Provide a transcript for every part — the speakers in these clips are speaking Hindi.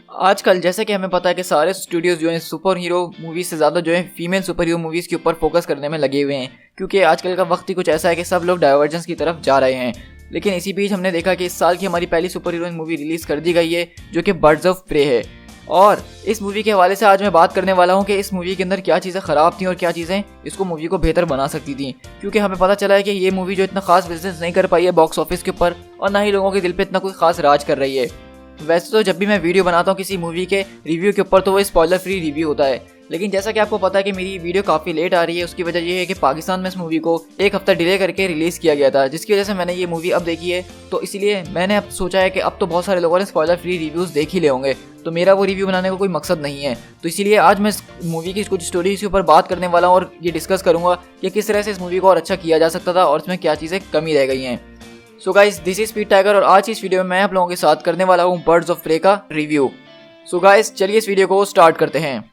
आजकल जैसे कि हमें पता है कि सारे स्टूडियोज जो हैं सुपर हीरो मूवीज से ज़्यादा जो है फीमेल सुपर हीरो मूवीज़ के ऊपर फोकस करने में लगे हुए हैं, क्योंकि आजकल का वक्त ही कुछ ऐसा है कि सब लोग डाइवर्जेंस की तरफ जा रहे हैं। लेकिन इसी बीच हमने देखा कि इस साल की हमारी पहली सुपर हीरोइन मूवी रिलीज़ कर दी गई है, जो कि बर्ड्स ऑफ प्रे है। और इस मूवी के हवाले से आज मैं बात करने वाला हूँ कि इस मूवी के अंदर क्या चीज़ें ख़राब थी और क्या चीज़ें इसको मूवी को बेहतर बना सकती थी। क्योंकि हमें पता चला है कि ये मूवी जो इतना खास बिजनेस नहीं कर पाई है बॉक्स ऑफिस के ऊपर, और ना ही लोगों के दिल पे इतना कोई खास राज कर रही है। वैसे तो जब भी मैं वीडियो बनाता हूँ किसी मूवी के रिव्यू के ऊपर तो वो स्पॉइलर फ्री रिव्यू होता है, लेकिन जैसा कि आपको पता है कि मेरी वीडियो काफ़ी लेट आ रही है। उसकी वजह ये है कि पाकिस्तान में इस मूवी को एक हफ्ता डिले करके रिलीज़ किया गया था, जिसकी वजह से मैंने ये मूवी अब देखी है। तो इसीलिए मैंने अब सोचा है कि अब तो बहुत सारे लोगों ने स्पॉइलर फ्री रिव्यूज़ देख ही ले होंगे, तो मेरा वो रिव्यू बनाने का कोई मकसद नहीं है। तो इसीलिए आज मैं इस मूवी की कुछ स्टोरीज के ऊपर बात करने वाला हूँ और ये डिस्कस करूँगा कि किस तरह से इस मूवी को और अच्छा किया जा सकता था और इसमें क्या चीज़ें कमी रह गई हैं। सो guys, this is Speed tiger और आज इस वीडियो में मैं आप लोगों के साथ करने वाला हूँ बर्ड्स ऑफ प्रे का रिव्यू। सो गाइस, चलिए इस वीडियो को स्टार्ट करते हैं।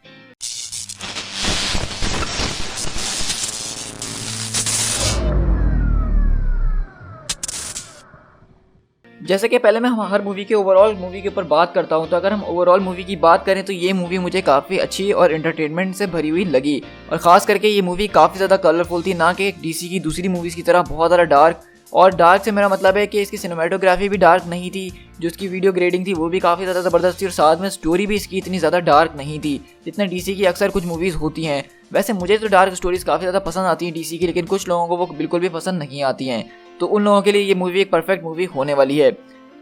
जैसे कि पहले मैं हर मूवी के ओवरऑल मूवी के ऊपर बात करता हूं, तो अगर हम ओवरऑल मूवी की बात करें तो ये मूवी मुझे काफ़ी अच्छी और एंटरटेनमेंट से भरी हुई लगी। और ख़ास करके ये मूवी काफ़ी ज़्यादा कलरफुल थी, ना कि डीसी की दूसरी मूवीज़ की तरह बहुत ज़्यादा डार्क। और डार्क से मेरा मतलब है कि इसकी सिनेमेटोग्राफी भी डार्क नहीं थी, जो इसकी वीडियो ग्रेडिंग थी वो भी काफ़ी ज़्यादा ज़बरदस्त थी, और साथ में स्टोरी भी इसकी इतनी ज़्यादा डार्क नहीं थी जितना डीसी की अक्सर कुछ मूवीज़ होती हैं। वैसे मुझे तो डार्क स्टोरीज़ काफ़ी ज़्यादा पसंद आती हैं डीसी की, लेकिन कुछ लोगों को वो बिल्कुल भी पसंद नहीं आती हैं। तो उन लोगों के लिए ये मूवी एक परफेक्ट मूवी होने वाली है।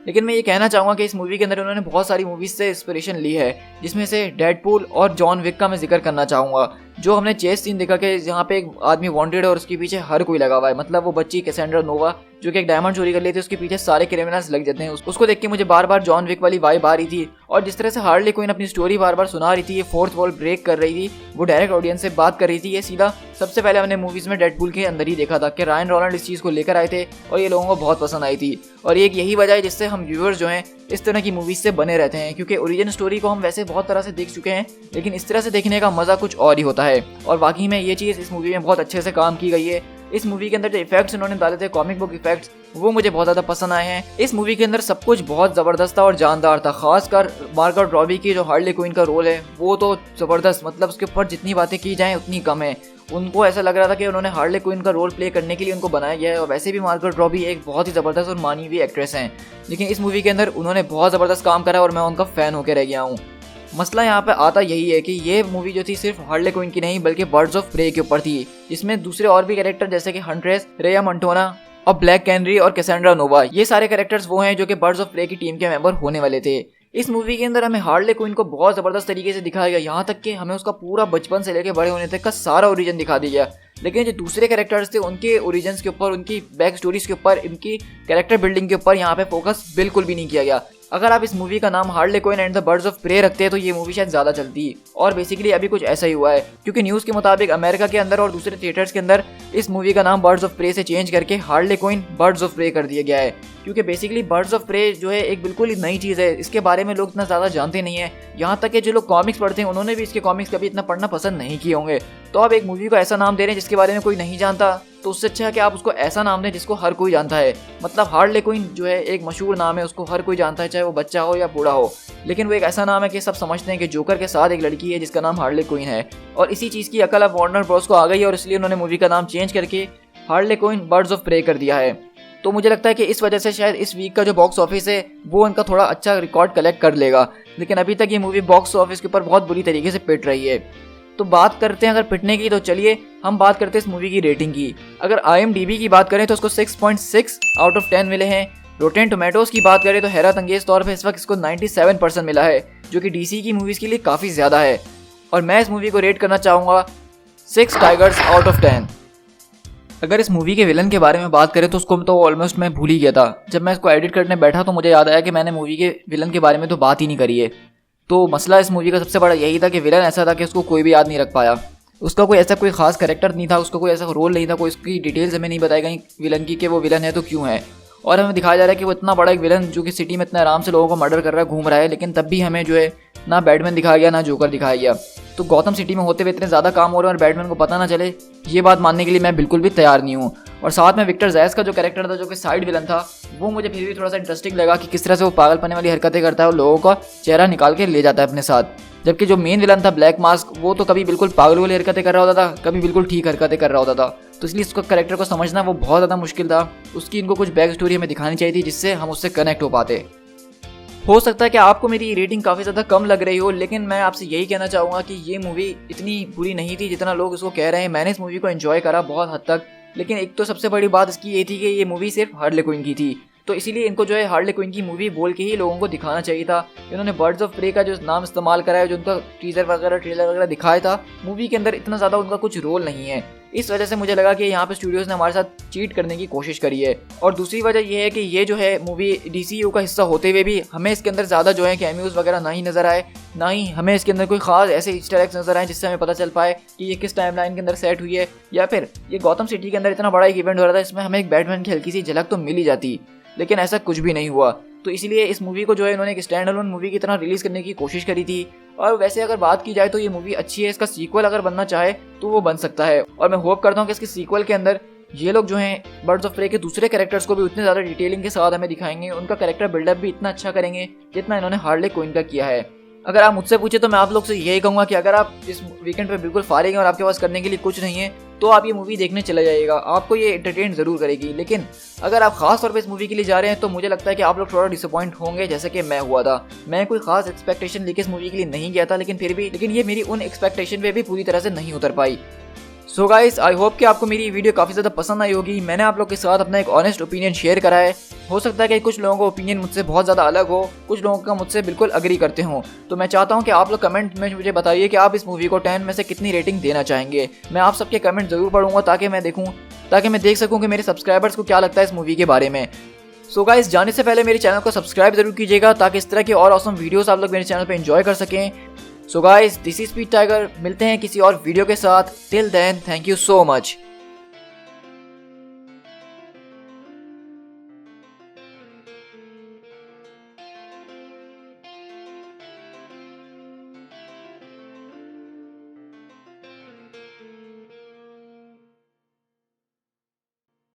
लेकिन मैं ये कहना चाहूँगा कि इस मूवी के अंदर उन्होंने बहुत सारी मूवीज़ से इंस्पिरेशन ली है, जिसमें से डेडपूल और जॉन विक का मैं जिक्र करना चाहूँगा। जो हमने चेस सीन देखा कि जहाँ पे एक आदमी वांटेड है और उसके पीछे हर कोई लगा हुआ है, मतलब वो बच्ची कैसेंड्रा नोवा जो कि एक डायमंड चोरी कर लेती है, उसके पीछे सारे क्रिमिनल्स लग जाते हैं। उसको देख के मुझे बार बार जॉन विक वाली वाइब आ रही थी। और जिस तरह से हार्ले क्विन अपनी स्टोरी बार बार सुना रही थी, ये फोर्थ वॉल ब्रेक कर रही थी, वो डायरेक्ट ऑडियंस से बात कर रही थी, ये सीधा सबसे पहले हमने मूवीज़ में डेडपूल के अंदर ही देखा था कि रायन रोलैंड इस चीज़ को लेकर आए थे और ये लोगों को बहुत पसंद आई थी। और एक यही वजह है जिससे हम व्यूअर्स जो हैं इस तरह की मूवीज़ से बने रहते हैं, क्योंकि ओरिजिन स्टोरी को हम वैसे बहुत तरह से देख चुके हैं, लेकिन इस तरह से देखने का मज़ा कुछ और ही होता है। और वाकई में ये चीज़ इस मूवी में बहुत अच्छे से काम की गई है। इस मूवी के अंदर जो इफेक्ट्स उन्होंने डाले थे, कॉमिक बुक इफेक्ट्स, वो मुझे बहुत ज़्यादा पसंद आए हैं। इस मूवी के अंदर सब कुछ बहुत ज़बरदस्त था और जानदार था। खासकर मार्गरेट रॉबी की जो हार्ले क्विन का रोल है वो तो ज़बरदस्त, मतलब उसके ऊपर जितनी बातें की जाएँ उतनी कम है। उनको ऐसा लग रहा था कि उन्होंने हार्ले क्विन का रोल प्ले करने के लिए उनको बनाया गया है। और वैसे भी मार्गरेट रॉबी एक बहुत ही ज़बरदस्त और मानी हुई एक्ट्रेस हैं, लेकिन इस मूवी के अंदर उन्होंने बहुत ज़बरदस्त काम करा और मैं उनका फ़ैन होकर रह गया हूँ। मसला यहाँ पे आता यही है कि ये मूवी जो थी सिर्फ हार्ले क्विन की नहीं बल्कि बर्ड्स ऑफ प्रे के ऊपर थी, जिसमें दूसरे और भी कैरेक्टर जैसे कि हंट्रेस, रेया मंटोना और ब्लैक कैनरी और कैसेंड्रा नोवा, ये सारे कैरेक्टर्स वो हैं जो कि बर्ड्स ऑफ प्रे की टीम के मेंबर होने वाले थे। इस मूवी के अंदर हमें हार्ले क्विन को बहुत ज़बरदस्त तरीके से दिखाया गया, यहाँ तक कि हमें उसका पूरा बचपन से लेकर बड़े होने तक का सारा ओरिजिन दिखा दिया। लेकिन जो दूसरे कैरेक्टर्स थे उनके ओरिजिन्स के ऊपर, उनकी बैक स्टोरीज के ऊपर, इनकी कैरेक्टर बिल्डिंग के ऊपर यहाँ पे फोकस बिल्कुल भी नहीं किया गया। अगर आप इस मूवी का नाम Harley Quinn and the Birds of Prey रखते हैं तो ये मूवी शायद ज़्यादा चलती। और बेसिकली अभी कुछ ऐसा ही हुआ है, क्योंकि न्यूज़ के मुताबिक अमेरिका के अंदर और दूसरे थिएटर्स के अंदर इस मूवी का नाम बर्ड्स ऑफ प्रे से चेंज करके Harley Quinn Birds of Prey कर दिया गया है। क्योंकि बेसिकली बर्ड्स ऑफ प्रे जो है एक बिल्कुल ही नई चीज़ है, इसके बारे में लोग इतना ज़्यादा जानते नहीं है। यहाँ तक कि जो लोग कॉमिक्स पढ़ते हैं उन्होंने भी इसके कॉमिक्स कभी इतना पढ़ना पसंद नहीं किए होंगे। तो आप एक मूवी को ऐसा नाम दे रहे हैं जिसके बारे में कोई नहीं जानता, तो उससे अच्छा है कि आप उसको ऐसा नाम दें जिसको हर कोई जानता है। मतलब हार्ले क्विन जो है एक मशहूर नाम है, उसको हर कोई जानता है, चाहे वो बच्चा हो या बूढ़ा हो। लेकिन वो एक ऐसा नाम है कि सब समझते हैं कि जोकर के साथ एक लड़की है जिसका नाम हार्ले क्विन है। और इसी चीज़ की अकल अब वार्नर ब्रॉस को आ गई और इसलिए उन्होंने मूवी का नाम चेंज करके Harley Quinn Birds of Prey कर दिया है। तो मुझे लगता है कि इस वजह से शायद इस वीक का जो बॉक्स ऑफिस है वो उनका थोड़ा अच्छा रिकॉर्ड कलेक्ट कर लेगा। लेकिन अभी तक ये मूवी बॉक्स ऑफिस के ऊपर बहुत बुरी तरीके से पिट रही है। तो बात करते हैं अगर पिटने की, तो चलिए हम बात करते हैं इस मूवी की रेटिंग की। अगर IMDb की बात करें तो उसको 6.6 आउट ऑफ 10 मिले हैं। रोटेन टोमेटोज की बात करें तो हैरत अंगेज तौर पर इस वक्त इसको 97% मिला है, जो कि DC की मूवीज़ के लिए काफ़ी ज़्यादा है। और मैं इस मूवी को रेट करना चाहूँगा 6 टाइगर्स आउट ऑफ 10। अगर इस मूवी के विलन के बारे में बात करें तो उसको तो ऑलमोस्ट मैं भूल ही गया था। जब मैं इसको एडिट करने बैठा तो मुझे याद आया कि मैंने मूवी के विलन के बारे में तो बात ही नहीं करी है। तो मसला इस मूवी का सबसे बड़ा यही था कि विलन ऐसा था कि उसको कोई भी याद नहीं रख पाया। उसका कोई ऐसा कोई खास कैरेक्टर नहीं था, उसका कोई ऐसा रोल नहीं था, कोई उसकी डिटेल्स हमें नहीं बताई गई विलन की कि वो विलन है तो क्यों है। और हमें दिखाया जा रहा है कि वो इतना बड़ा एक विलन जो कि सिटी में इतना आराम से लोगों को मर्डर कर रहा है, घूम रहा है, लेकिन तब भी हमें जो है ना बैटमैन दिखाया गया ना जोकर दिखाया गया। तो गौथम सिटी में होते हुए इतने ज़्यादा काम हो रहे हैं और बैटमैन को पता ना चले, ये बात मानने के लिए मैं बिल्कुल भी तैयार नहीं हूँ। और साथ में विक्टर जैस का जो कैरेक्टर था जो कि साइड विलन था, वो मुझे फिर भी थोड़ा सा इंटरेस्टिंग लगा कि किस तरह से वो पागलपने वाली हरकतें करता है और लोगों का चेहरा निकाल के ले जाता है अपने साथ। जबकि जो मेन विलन था ब्लैक मास्क, वो तो कभी बिल्कुल पागल वाली हरकतें कर रहा होता था, कभी बिल्कुल ठीक हरकतें कर रहा होता था। तो इसलिए उसका कैरेक्टर को समझना वो बहुत ज़्यादा मुश्किल था। उसकी इनको कुछ बैक स्टोरी हमें दिखानी चाहिए थी जिससे हम उससे कनेक्ट हो पाते। हो सकता है कि आपको मेरी रेटिंग काफ़ी ज़्यादा कम लग रही हो, लेकिन मैं आपसे यही कहना चाहूँगा कि ये मूवी इतनी बुरी नहीं थी जितना लोग उसको कह रहे हैं। मैंने इस मूवी को एंजॉय करा बहुत हद तक, लेकिन एक तो सबसे बड़ी बात इसकी ये थी कि ये मूवी सिर्फ हार्ले क्विन की थी। तो इसीलिए इनको जो है हार्ले क्विन की मूवी बोल के ही लोगों को दिखाना चाहिए था। इन्होंने बर्ड्स ऑफ प्रे का जो नाम इस्तेमाल करा है, जो उनका टीजर वगैरह ट्रेलर वगैरह दिखाया था, मूवी के अंदर इतना ज़्यादा उनका कुछ रोल नहीं है। इस वजह से मुझे लगा कि यहाँ पे स्टूडियोज़ ने हमारे साथ चीट करने की कोशिश करी है। और दूसरी वजह यह है कि ये जो है मूवी DCU का हिस्सा होते हुए भी हमें इसके अंदर ज़्यादा जो है कैमियोज वगैरह ना ही नज़र आए, ना ही हमें इसके अंदर कोई खास ऐसे ईस्टर एग्स नज़र आए जिससे हमें पता चल पाए कि ये किस टाइमलाइन के अंदर सेट हुई है, या फिर ये गौतम सिटी के अंदर इतना बड़ा एक इवेंट हो रहा था, इसमें हमें एक बैटमैन की हल्की सी झलक तो मिल ही जाती, लेकिन ऐसा कुछ भी नहीं हुआ। तो इसलिए इस मूवी को जो है इन्होंने एक स्टैंड अलोन मूवी की तरह रिलीज़ करने की कोशिश करी थी। और वैसे अगर बात की जाए तो ये मूवी अच्छी है, इसका सीक्वल अगर बनना चाहे तो वो बन सकता है। और मैं होप करता हूँ कि इसके सीक्वल के अंदर ये लोग जो हैं बर्ड्स ऑफ प्रे के दूसरे कैरेक्टर्स को भी उतने ज़्यादा डिटेलिंग के साथ हमें दिखाएंगे, उनका कैरेक्टर बिल्डअप भी इतना अच्छा करेंगे जितना इन्होंने हार्ले क्विन का किया है। अगर आप मुझसे पूछे तो मैं आप लोग से यही कहूँगा कि अगर आप इस वीकेंड पे बिल्कुल फारिग हैं और आपके पास करने के लिए कुछ नहीं है, तो आप ये मूवी देखने चले जाइएगा। आपको ये एंटरटेन ज़रूर करेगी। लेकिन अगर आप खास तौर पे इस मूवी के लिए जा रहे हैं तो मुझे लगता है कि आप लोग थोड़ा डिसअपॉइंट होंगे, जैसे कि मैं हुआ था। मैं कोई खास एक्सपेक्टेशन लेके इस मूवी के लिए नहीं गया था, लेकिन ये मेरी उन एक्सपेक्टेशन पे भी पूरी तरह से नहीं उतर पाई। सो गाइस, आई होप कि आपको मेरी वीडियो काफ़ी ज़्यादा पसंद आई होगी। मैंने आप लोग के साथ अपना एक ऑनेस्ट ओपिनियन शेयर करा है। हो सकता है कि कुछ लोगों का ओपिनियन मुझसे बहुत ज़्यादा अलग हो, कुछ लोगों का मुझसे बिल्कुल अग्री करते हों। तो मैं चाहता हूं कि आप लोग कमेंट में मुझे बताइए कि आप इस मूवी को 10 में से कितनी रेटिंग देना चाहेंगे। मैं आप सबके कमेंट ज़रूर पढ़ूंगा ताकि मैं देख सकूँ कि मेरे सब्सक्राइबर्स को क्या लगता है इस मूवी के बारे में। सो गाइस, जाने से पहले मेरे चैनल को सब्सक्राइब जरूर कीजिएगा ताकि इस तरह की और ऑसम वीडियोस आप लोग मेरे चैनल पे एंजॉय कर सकें। So guys, this is Speed Tiger. मिलते हैं किसी और वीडियो के साथ। Till then, thank you so much.